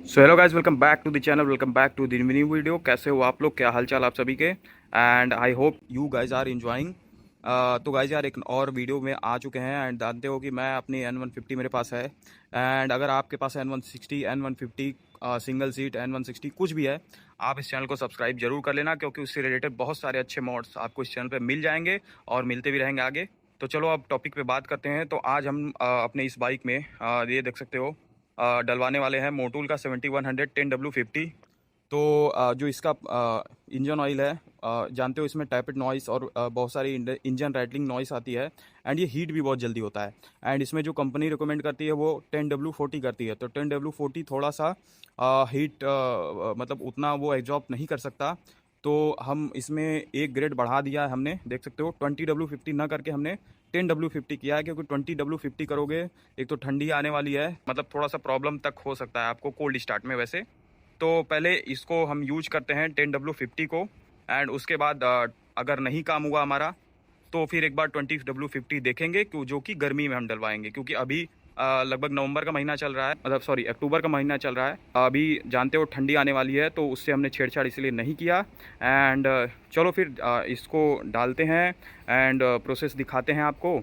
So hello guys, welcome back to the channel, welcome back to the new video. कैसे हो आप लोग, क्या हालचाल आप सभी के? And I hope you guys are enjoying. तो गाइज यार, एक और वीडियो में आ चुके हैं एंड जानते हो कि मैं अपनी N150 मेरे पास है। एंड अगर आपके पास N160 N150 single seat N160 कुछ भी है, आप इस चैनल को सब्सक्राइब जरूर कर लेना, क्योंकि उससे रिलेटेड बहुत सारे अच्छे मॉड्स आपको इस चैनल पे मिल जाएंगे और मिलते भी रहेंगे आगे। तो चलो अब टॉपिक पे बात करते हैं। तो आज हम अपने इस बाइक में ये देख सकते हो डलवाने वाले हैं मोटूल का 7100 10W50। तो जो इसका इंजन ऑयल है, जानते हो इसमें टैपेड नॉइस और बहुत सारी इंजन रैटलिंग नॉइस आती है। एंड ये हीट भी बहुत जल्दी होता है। एंड इसमें जो कंपनी रिकमेंड करती है वो 10W40 करती है। तो 10W40 थोड़ा सा हीट मतलब उतना वो एब्जॉर्ब नहीं कर सकता। तो हम इसमें एक ग्रेड बढ़ा दिया है हमने, देख सकते हो 20W50 ना करके हमने 10W50 किया है। क्योंकि 20W50 करोगे, एक तो ठंडी आने वाली है, मतलब थोड़ा सा प्रॉब्लम तक हो सकता है आपको कोल्ड स्टार्ट में। वैसे तो पहले इसको हम यूज करते हैं 10W50 को। एंड उसके बाद अगर नहीं काम हुआ हमारा, तो फिर एक बार 20W50 देखेंगे, जो कि गर्मी में हम डलवाएंगे। क्योंकि अभी लगभग नवंबर का महीना चल रहा है, मतलब सॉरी अक्टूबर का महीना चल रहा है। अभी जानते हो ठंडी आने वाली है, तो उससे हमने छेड़छाड़ इसलिए नहीं किया। एंड चलो फिर इसको डालते हैं एंड प्रोसेस दिखाते हैं आपको।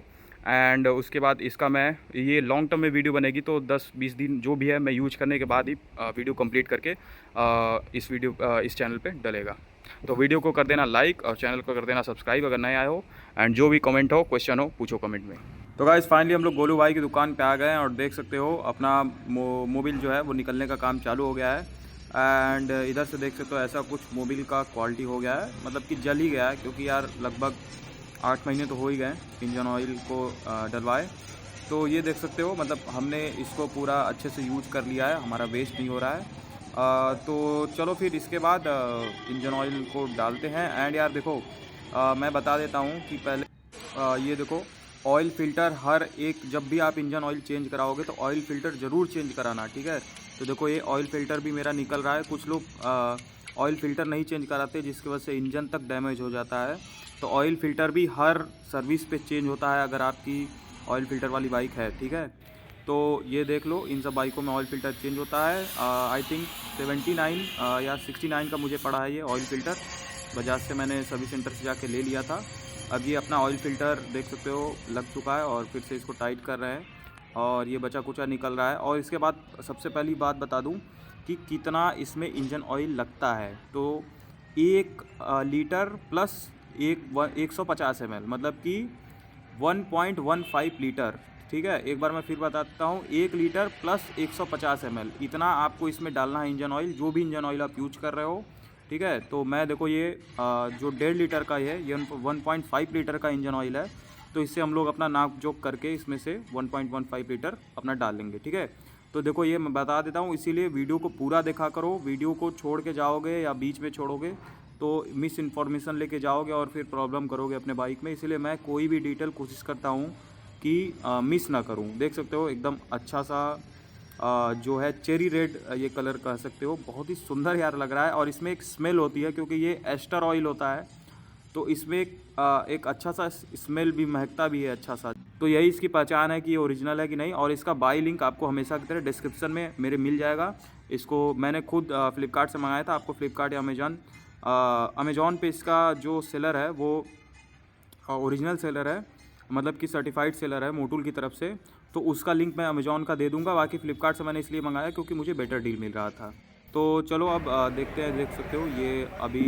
एंड उसके बाद इसका मैं ये लॉन्ग टर्म में वीडियो बनेगी, तो 10-20 दिन जो भी है मैं यूज करने के बाद ही वीडियो कंप्लीट करके इस चैनल पे डलेगा। तो वीडियो को कर देना लाइक और चैनल को कर देना सब्सक्राइब अगर नए आए हो। एंड जो भी कमेंट हो, क्वेश्चन हो, पूछो कमेंट में। तो गाइस फाइनली हम लोग गोलू भाई की दुकान पे आ गए हैं और देख सकते हो अपना मोबिल जो है वो निकलने का काम चालू हो गया है। एंड इधर से देख सकते हो ऐसा कुछ मोबिल का क्वालिटी हो गया है, मतलब कि जल ही गया है। क्योंकि यार लगभग 8 महीने तो हो ही गए इंजन ऑयल को डलवाए। तो ये देख सकते हो, मतलब हमने इसको पूरा अच्छे से यूज कर लिया है, हमारा वेस्ट नहीं हो रहा है। तो चलो फिर इसके बाद इंजन ऑयल को डालते हैं। एंड यार देखो, मैं बता देता हूँ कि पहले ये देखो ऑयल फ़िल्टर, हर एक जब भी आप इंजन ऑयल चेंज कराओगे तो ऑयल फ़िल्टर ज़रूर चेंज कराना, ठीक है। तो देखो ये ऑयल फ़िल्टर भी मेरा निकल रहा है। कुछ लोग ऑयल फ़िल्टर नहीं चेंज कराते, जिसकी वजह से इंजन तक डैमेज हो जाता है। तो ऑयल फ़िल्टर भी हर सर्विस पे चेंज होता है अगर आपकी ऑयल फ़िल्टर वाली बाइक है, ठीक है। तो ये देख लो, इन सब बाइकों में ऑयल फ़िल्टर चेंज होता है। आई थिंक 79 या 69 का मुझे पड़ा है ये ऑयल फ़िल्टर। बजाज से मैंने सर्विस सेंटर से जाके ले लिया था। अब ये अपना ऑयल फ़िल्टर देख सकते हो लग चुका है और फिर से इसको टाइट कर रहे हैं और ये बचा कुचा निकल रहा है। और इसके बाद सबसे पहली बात बता दूं कि कितना इसमें इंजन ऑयल लगता है। तो 1 लीटर प्लस 150 ml, मतलब कि 1.15 लीटर, ठीक है। एक बार मैं फिर बताता हूँ, 1 लीटर प्लस 150 ml, इतना आपको इसमें डालना है इंजन ऑयल, जो भी इंजन ऑयल आप यूज कर रहे हो, ठीक है। तो मैं देखो ये जो 1.5 लीटर का है, ये 1.5 लीटर का इंजन ऑयल है। तो इससे हम लोग अपना नाप जोक करके इसमें से 1.15 लीटर अपना डालेंगे, ठीक है। तो देखो ये मैं बता देता हूँ, इसीलिए वीडियो को पूरा देखा करो। वीडियो को छोड़ के जाओगे या बीच में छोड़ोगे तो मिस इन्फॉर्मेशन लेके जाओगे और फिर प्रॉब्लम करोगे अपने बाइक में। इसीलिए मैं कोई भी डिटेल कोशिश करता हूँ कि मिस ना करूँ। देख सकते हो एकदम अच्छा सा जो है चेरी रेड ये कलर कह सकते हो, बहुत ही सुंदर यार लग रहा है। और इसमें एक स्मेल होती है, क्योंकि ये एस्टर ऑयल होता है, तो इसमें एक अच्छा सा स्मेल भी, महकता भी है अच्छा सा। तो यही इसकी पहचान है कि ये ओरिजिनल है कि नहीं। और इसका बाई लिंक आपको हमेशा की तरह डिस्क्रिप्शन में मेरे मिल जाएगा। इसको मैंने खुद फ्लिपकार्ट से मंगाया था। आपको फ्लिपकार्ट या अमेजॉन पे इसका जो सेलर है वो ओरिजिनल सेलर है, मतलब कि सर्टिफाइड सेलर है मोटूल की तरफ से। तो उसका लिंक मैं अमेजॉन का दे दूंगा। बाकी फ़्लिपकार्ट से मैंने इसलिए मंगाया क्योंकि मुझे बेटर डील मिल रहा था। तो चलो अब देखते हैं। देख सकते हो ये अभी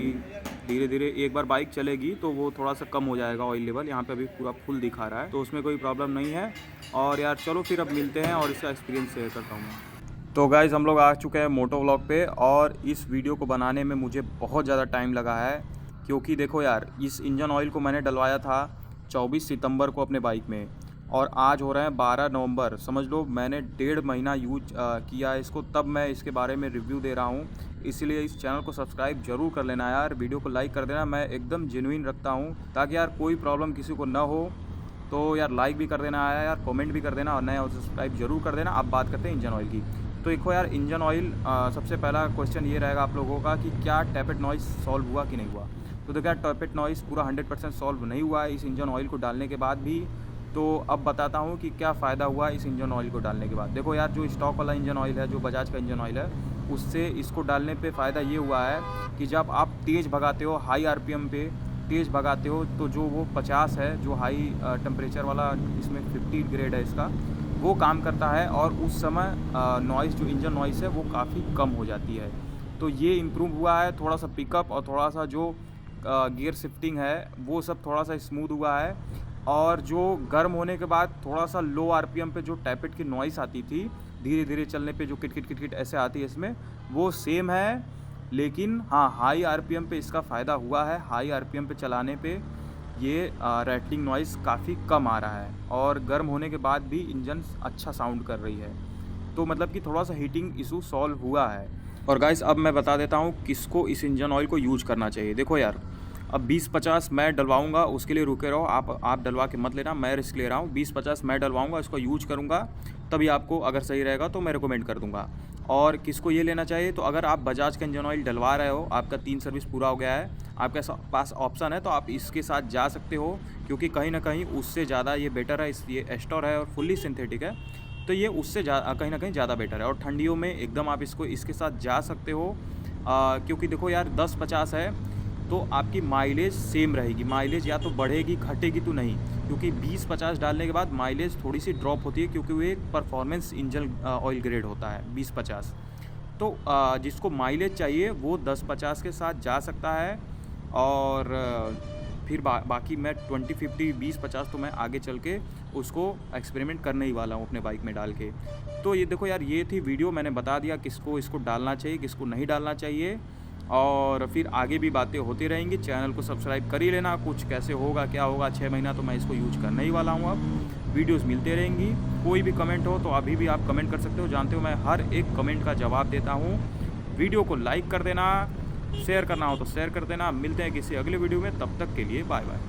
धीरे धीरे एक बार बाइक चलेगी तो वो थोड़ा सा कम हो जाएगा ऑयल लेवल। यहाँ पे अभी पूरा फुल दिखा रहा है, तो उसमें कोई प्रॉब्लम नहीं है। और यार चलो फिर अब मिलते हैं और इसका एक्सपीरियंस शेयर करता हूँ मैं। तो गाइज़ हम लोग आ चुके हैं मोटो व्लॉग पे, और इस वीडियो को बनाने में मुझे बहुत ज़्यादा टाइम लगा है। क्योंकि देखो यार, इस इंजन ऑयल को मैंने डलवाया था 24 सितंबर को अपने बाइक में, और आज हो रहे हैं 12 नवंबर। समझ लो मैंने 1.5 महीना यूज किया है इसको, तब मैं इसके बारे में रिव्यू दे रहा हूँ। इसलिए इस चैनल को सब्सक्राइब जरूर कर लेना यार, वीडियो को लाइक कर देना। मैं एकदम जेन्युइन रखता हूँ, ताकि यार कोई प्रॉब्लम किसी को ना हो। तो यार लाइक भी कर देना यार, कमेंट भी कर देना, और नए और सब्सक्राइब जरूर कर देना। अब बात करते हैं इंजन ऑयल की। तो देखो यार, इंजन ऑयल सबसे पहला क्वेश्चन ये रहेगा आप लोगों का कि क्या टैपेड नॉइस सॉल्व हुआ कि नहीं हुआ। तो देखो यार, टैपेड नॉइस पूरा 100% सॉल्व नहीं हुआ है इस इंजन ऑयल को डालने के बाद भी। तो अब बताता हूँ कि क्या फ़ायदा हुआ इस इंजन ऑयल को डालने के बाद। देखो यार, जो स्टॉक वाला इंजन ऑयल है, जो बजाज का इंजन ऑयल है, उससे इसको डालने पे फ़ायदा ये हुआ है कि जब आप तेज़ भगाते हो, हाई आरपीएम पे तेज़ भगाते हो, तो जो वो 50 है, जो हाई टेम्परेचर वाला, इसमें 50 ग्रेड है इसका, वो काम करता है और उस समय नॉइज़, जो इंजन नॉइज़ है वो काफ़ी कम हो जाती है। तो ये इम्प्रूव हुआ है, थोड़ा सा पिकअप और थोड़ा सा जो गियर शिफ्टिंग है वो सब थोड़ा सा स्मूथ हुआ है। और जो गर्म होने के बाद थोड़ा सा लो आरपीएम पे जो टैपेट की नॉइज़ आती थी, धीरे धीरे चलने पे जो किट किट किट किट ऐसे आती है इसमें, वो सेम है। लेकिन हाँ, हाई आरपीएम पे इसका फ़ायदा हुआ है। हाई आरपीएम पे चलाने पे ये रैटलिंग नॉइज़ काफ़ी कम आ रहा है और गर्म होने के बाद भी इंजन अच्छा साउंड कर रही है। तो मतलब कि थोड़ा सा हीटिंग इशू सॉल्व हुआ है। और गाइस अब मैं बता देता हूँ किसको इस इंजन ऑयल को यूज करना चाहिए। देखो यार, अब 20-50 मैं डलवाऊँगा, उसके लिए रुके रहो, आप डलवा के मत लेना, मैं रिस्क ले रहा हूँ। 20-50 मैं डलवाऊँगा, इसको यूज करूँगा, तभी आपको अगर सही रहेगा तो मैं रिकमेंड कर दूँगा। और किसको ये लेना चाहिए, तो अगर आप बजाज का इंजन ऑयल डलवा रहे हो, आपका 3 सर्विस पूरा हो गया है, आपके पास ऑप्शन है, तो आप इसके साथ जा सकते हो, क्योंकि कहीं ना कहीं उससे ज़्यादा ये बेटर है। ये एस्टोर है और फुल्ली सिंथेटिक है, तो ये उससे कहीं ना कहीं ज़्यादा बेटर है। और ठंडियों में एकदम आप इसके साथ जा सकते हो, क्योंकि देखो यार 10-50 है तो आपकी माइलेज सेम रहेगी। माइलेज या तो बढ़ेगी, घटेगी तो नहीं, क्योंकि 20-50 डालने के बाद माइलेज थोड़ी सी ड्रॉप होती है, क्योंकि वो एक परफॉर्मेंस इंजन ऑयल ग्रेड होता है 20-50। तो जिसको माइलेज चाहिए वो 10-50 के साथ जा सकता है। और फिर बाकी मैं 20-50 20-50 तो मैं आगे चल के उसको एक्सपेरिमेंट करने ही वाला हूँ अपने बाइक में डाल के। तो ये देखो यार, ये थी वीडियो, मैंने बता दिया किसको इसको डालना चाहिए, किसको नहीं डालना चाहिए। और फिर आगे भी बातें होती रहेंगी। चैनल को सब्सक्राइब कर ही लेना। कुछ कैसे होगा, क्या होगा, 6 महीना तो मैं इसको यूज करने ही वाला हूँ। अब वीडियोस मिलते रहेंगी। कोई भी कमेंट हो तो अभी भी आप कमेंट कर सकते हो, जानते हो मैं हर एक कमेंट का जवाब देता हूँ। वीडियो को लाइक कर देना, शेयर करना हो तो शेयर कर देना। मिलते हैं किसी अगले वीडियो में, तब तक के लिए बाय बाय।